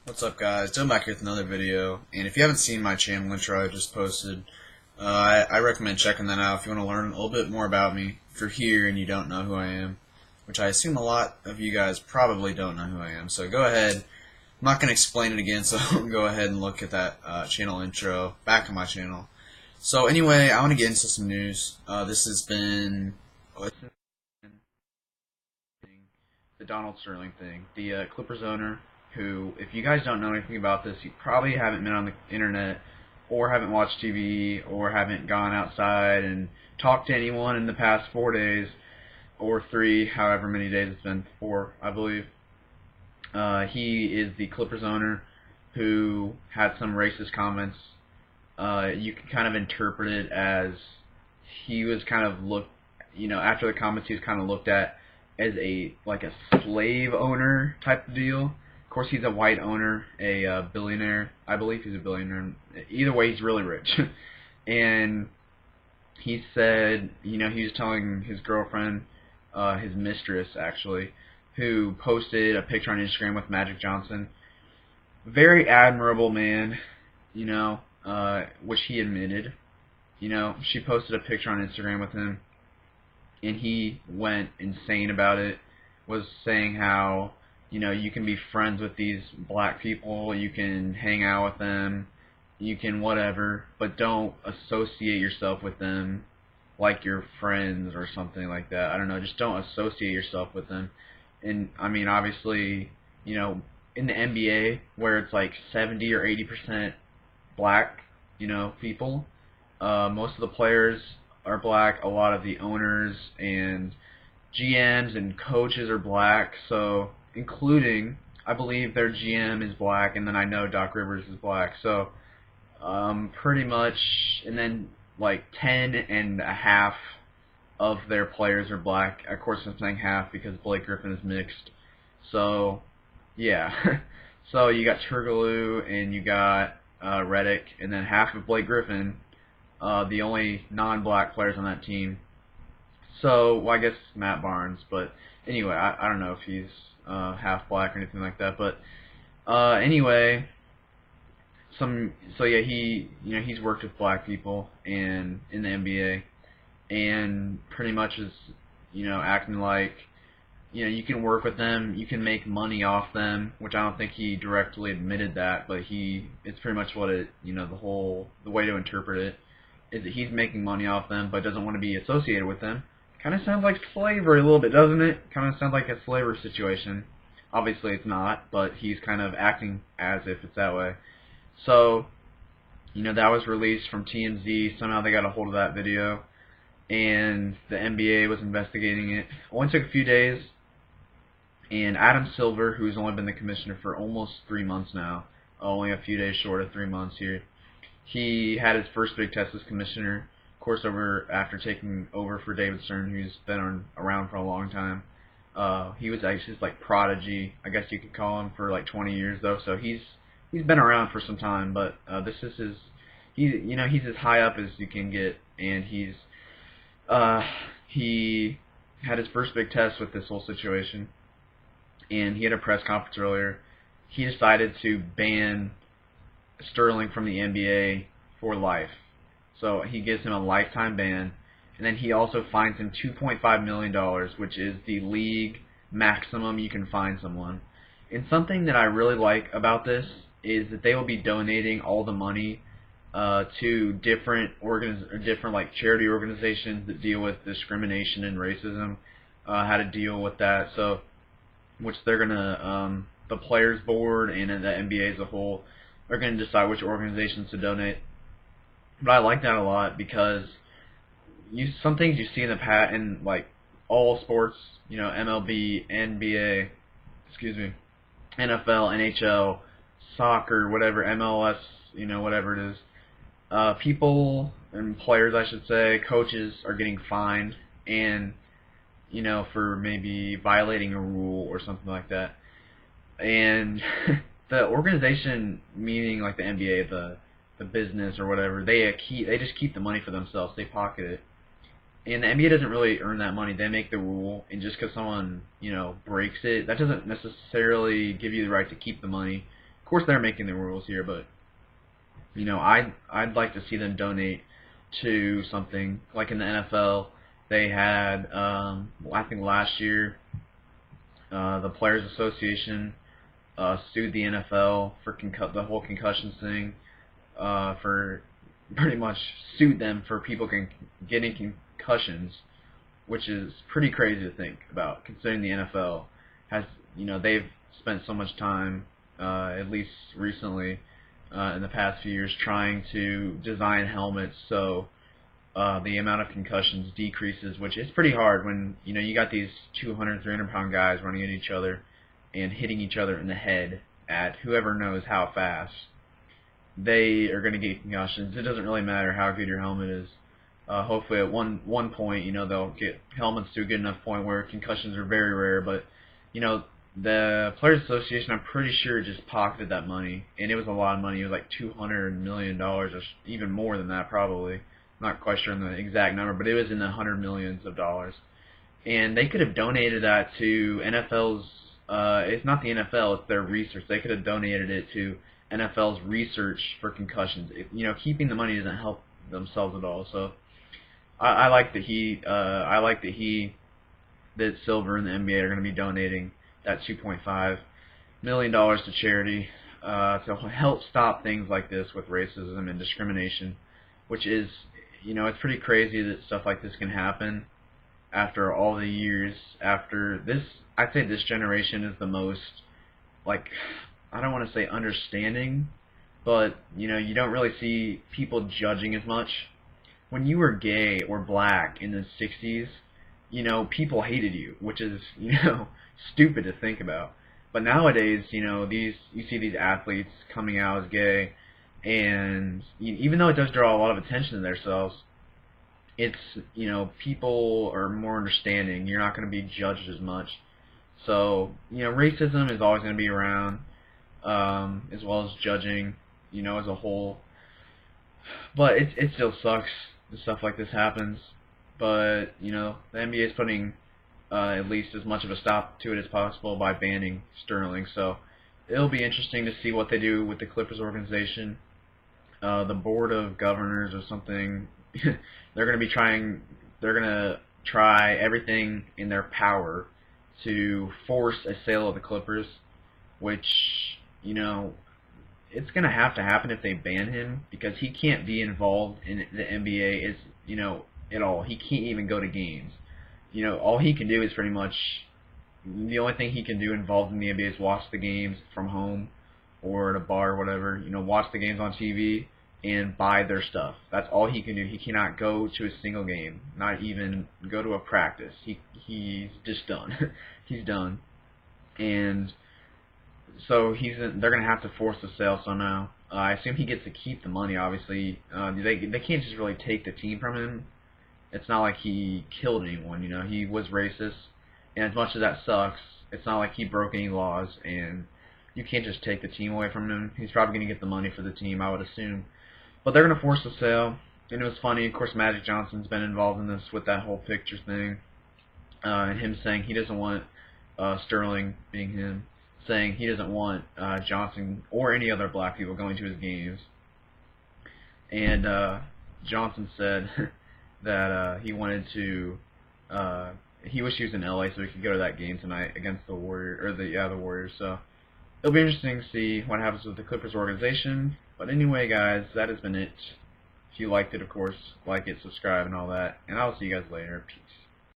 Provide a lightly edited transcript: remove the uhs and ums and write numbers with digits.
What's up, guys? Dylan back here with another video. And if you haven't seen my channel intro I just posted, I recommend checking that out if you want to learn a little bit more about me. If you're here and you don't know who I am, which I assume a lot of you guys probably don't know who I am, so go ahead. I'm not going to explain it again, so go ahead and look at that channel intro back on my channel. So anyway, I want to get into some news. This has been the Donald Sterling thing. The Clippers owner, who, if you guys don't know anything about this, you probably haven't been on the internet, or haven't watched TV, or haven't gone outside and talked to anyone in the past 4 days, or 3, however many days it's been, 4, I believe. He is the Clippers owner who had some racist comments. You can kind of interpret it as he was kind of after the comments, he was kind of looked at as a slave owner type of deal. Of course, he's a white owner, a billionaire. I believe he's a billionaire. Either way, he's really rich. And he said, he was telling his girlfriend, his mistress actually, who posted a picture on Instagram with Magic Johnson. Very admirable man, which he admitted. She posted a picture on Instagram with him, and he went insane about it, was saying how, you can be friends with these black people, you can hang out with them, you can whatever, but don't associate yourself with them like you're friends or something like that. I don't know, just don't associate yourself with them. And, I mean, obviously, in the NBA, where it's like 70 or 80% black, people, most of the players are black. A lot of the owners and GMs and coaches are black. So, including, I believe their GM is black, and then I know Doc Rivers is black. So, pretty much, and then like 10 and a half of their players are black. Of course, I'm saying half because Blake Griffin is mixed. So, yeah. So you got Turkoglu and you got Redick, and then half of Blake Griffin, the only non-black players on that team. So, well, I guess Matt Barnes, but anyway, I don't know if he's half black or anything like that. But anyway, so yeah, he's worked with black people and in the NBA, and pretty much is acting like you can work with them, you can make money off them, which I don't think he directly admitted that, but it's pretty much what the way to interpret it is that he's making money off them, but doesn't want to be associated with them. Kind of sounds like slavery a little bit, doesn't it? Kind of sounds like a slavery situation. Obviously it's not, but he's kind of acting as if it's that way. So, that was released from TMZ. Somehow they got a hold of that video, and the NBA was investigating it. It only took a few days, and Adam Silver, who's only been the commissioner for almost 3 months now, only a few days short of 3 months here, he had his first big test as commissioner, of course, after taking over for David Stern, who's been around for a long time. He was actually his prodigy, I guess you could call him, for like 20 years though. So he's been around for some time, but this is he's as high up as you can get, and he had his first big test with this whole situation, and he had a press conference earlier. He decided to ban Sterling from the NBA for life. So he gives him a lifetime ban, and then he also fines him $2.5 million, which is the league maximum you can fine someone. And something that I really like about this is that they will be donating all the money to different charity organizations that deal with discrimination and racism, how to deal with that. So, which they're gonna the players board and the NBA as a whole are gonna decide which organizations to donate. But I like that a lot because some things you see in the past in all sports, MLB, NBA, excuse me, NFL, NHL, soccer, whatever, MLS, whatever it is. People and players, I should say, coaches are getting fined, and for maybe violating a rule or something like that. And the organization, meaning like the NBA, the business or whatever, they just keep the money for themselves. They pocket it. And the NBA doesn't really earn that money. They make the rule, and just because someone breaks it, that doesn't necessarily give you the right to keep the money. Of course, they're making the rules here, but you know, I'd like to see them donate to something like in the NFL. They had, I think last year, the Players Association sued the NFL for the whole concussions thing, for pretty much sued them for people getting concussions, which is pretty crazy to think about, considering the NFL has, you know, they've spent so much time, at least recently, in the past few years, trying to design helmets so the amount of concussions decreases, which is pretty hard when, you know, you got these 200, 300-pound guys running at each other and hitting each other in the head at whoever knows how fast. They are going to get concussions. It doesn't really matter how good your helmet is. Hopefully at one point, you know, they'll get helmets to a good enough point where concussions are very rare, but, you know, the Players Association, I'm pretty sure, just pocketed that money, and it was a lot of money. It was like $200 million, or even more than that, probably. I'm not quite sure on the exact number, but it was in the hundred millions of dollars. And they could have donated that to NFL's, it's not the NFL, it's their research. They could have donated it to NFL's research for concussions. You know, keeping the money doesn't help themselves at all. So I like that Silver and the NBA are going to be donating that $2.5 million to charity to help stop things like this with racism and discrimination, which is, you know, it's pretty crazy that stuff like this can happen after all the years. After this, I'd say this generation is the most, like, I don't want to say understanding, but, you know, you don't really see people judging as much. When you were gay or black in the 60s, you know, people hated you, which is, you know, stupid to think about. But nowadays, you know, you see these athletes coming out as gay, and even though it does draw a lot of attention to themselves, it's, you know, people are more understanding. You're not going to be judged as much. So, you know, racism is always going to be around, as well as judging, you know, as a whole. But it still sucks that stuff like this happens. But, you know, the NBA is putting at least as much of a stop to it as possible by banning Sterling. So it'll be interesting to see what they do with the Clippers organization. The board of governors or something, they're going to try everything in their power to force a sale of the Clippers, which, you know, it's going to happen if they ban him, because he can't be involved in the NBA, is, you know, at all. He can't even go to games. You know, all he can do is pretty much, the only thing he can do involved in the NBA is watch the games from home or at a bar or whatever, you know, watch the games on TV and buy their stuff. That's all he can do. He cannot go to a single game, not even go to a practice. He's just done. He's done. And so they're going to have to force the sale somehow. I assume he gets to keep the money, obviously. They can't just really take the team from him. It's not like he killed anyone, you know. He was racist, and as much as that sucks, it's not like he broke any laws, and you can't just take the team away from him. He's probably going to get the money for the team, I would assume. But they're going to force the sale, and it was funny. Of course, Magic Johnson's been involved in this with that whole picture thing, and him saying he doesn't want Sterling, being him, saying he doesn't want Johnson or any other black people going to his games. And Johnson said that he wanted to, he wished he was in LA so he could go to that game tonight against the Warriors. So it'll be interesting to see what happens with the Clippers organization. But anyway, guys, that has been it. If you liked it, of course, like it, subscribe, and all that. And I'll see you guys later. Peace.